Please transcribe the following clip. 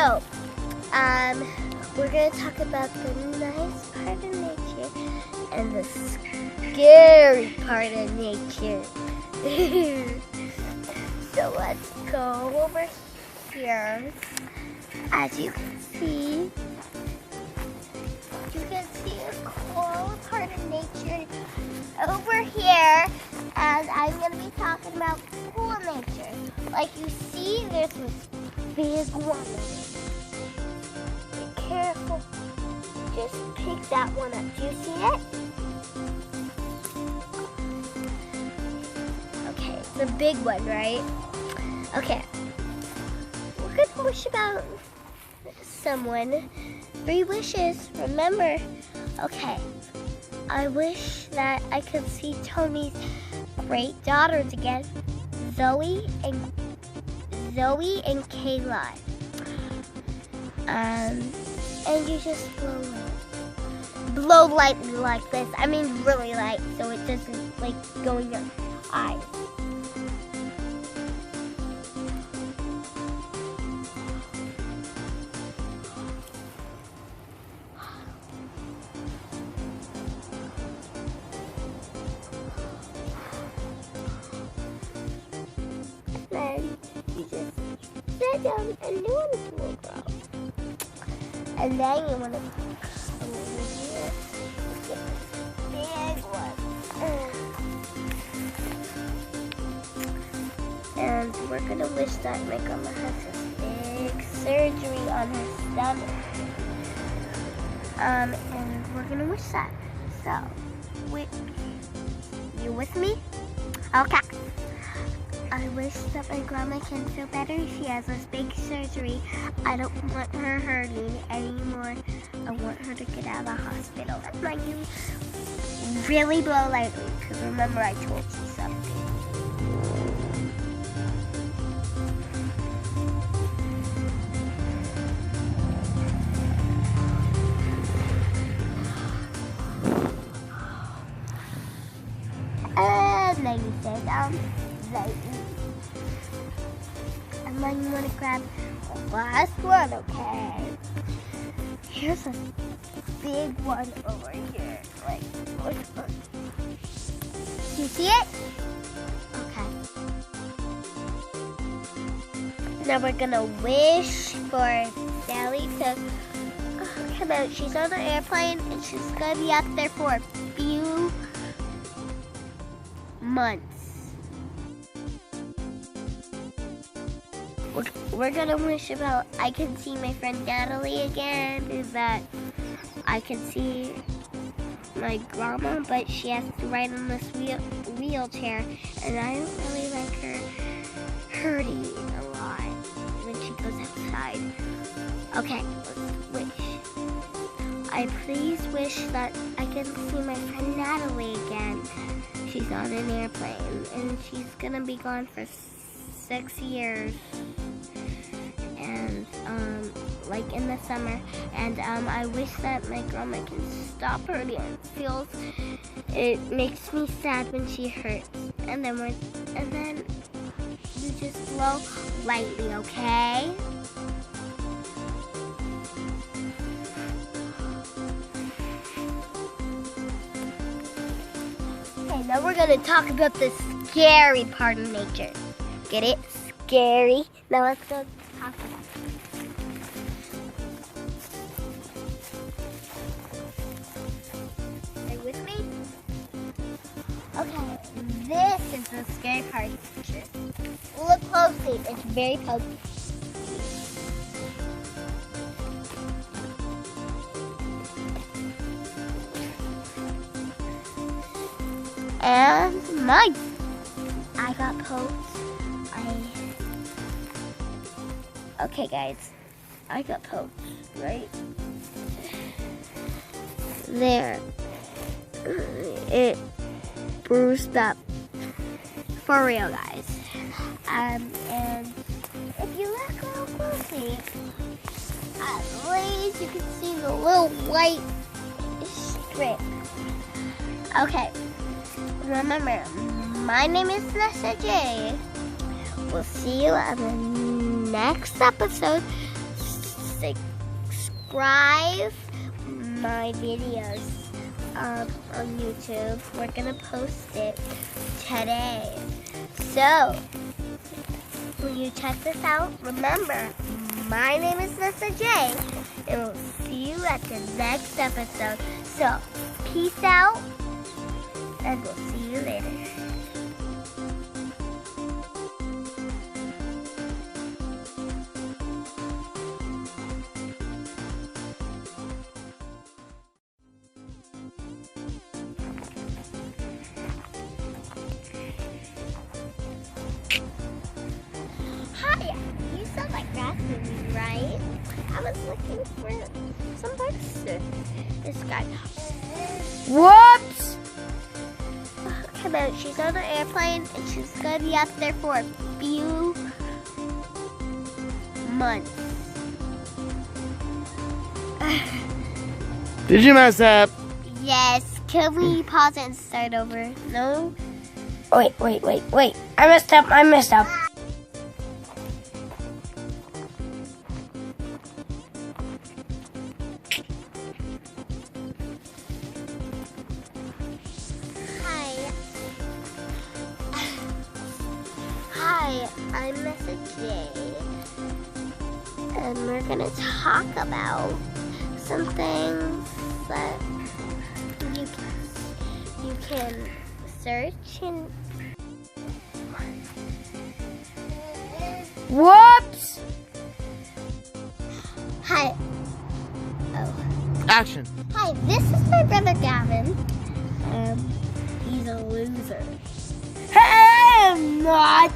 So, we're gonna talk about the nice part of nature and the scary part of nature. So let's go over here. As you can see a cool part of nature over here, and I'm gonna be talking about cool nature. Like you see, there's this big one. Be careful. Just pick that one up. Do you see it? Okay, it's a big one, right? Okay. We're gonna wish about someone. 3 wishes, remember? Okay. I wish that I could see Tony's great daughters again, Zoe and Kayla. And you just blow lightly like this. I mean really light, so it doesn't like go in your eyes. Then you just sit down and do it will grow. And then you want to come over here and get this big one. And we're going to wish that my grandma has this big surgery on her stomach. And we're going to wish that. So, you with me? Okay. I wish that my grandma can feel better. She has this big surgery. I don't want her hurting anymore. I want her to get out of the hospital. And like you really blow lightly, because remember I told you something. And then you sit down lightly. And then you want to grab the last one, okay? Here's a big one over here. Like, which one? Do you see it? Okay. Now we're gonna wish for Sally to come out. She's on the airplane and she's gonna be up there for a few months. We're gonna wish about I can see my friend Natalie again, is that I can see my grandma, but she has to ride on this wheelchair, and I don't really like her hurting a lot when she goes outside. Okay, let's wish. I please wish that I can see my friend Natalie again. She's on an airplane, and she's gonna be gone for 6 years. And like in the summer, and I wish that my grandma can stop hurting. It makes me sad when she hurts. And then you just blow lightly, okay? Okay, now we're gonna talk about the scary part of nature. Get it? Scary. Now let's go talk about it. Are you with me? Okay, this is the scary part of nature. Look closely, it's very potent. And mine. I got poked. Okay guys, I got poked right there. It bruised up. For real guys. And if you look real closely, at least you can see the little white strip. Okay, remember, my name is Nessa J. We'll see you on the next episode. subscribe my videos on YouTube. We're gonna post it today. So when you check this out, remember, my name is Nessa J, and we'll see you at the next episode. So peace out, and we'll see you later. Hi, you sound like Rasmus, right? I was looking for some parts to this guy. Whoops! Come on, she's on an airplane and she's gonna be up there for a few months. Did you mess up? Yes, can we pause it and start over? No? Wait. I messed up. Hi, I'm Nessa J, and we're gonna talk about some things that you can search and. Whoops! Hi. Oh. Action. Hi, this is my brother Gavin. He's a loser. Hey, I'm not.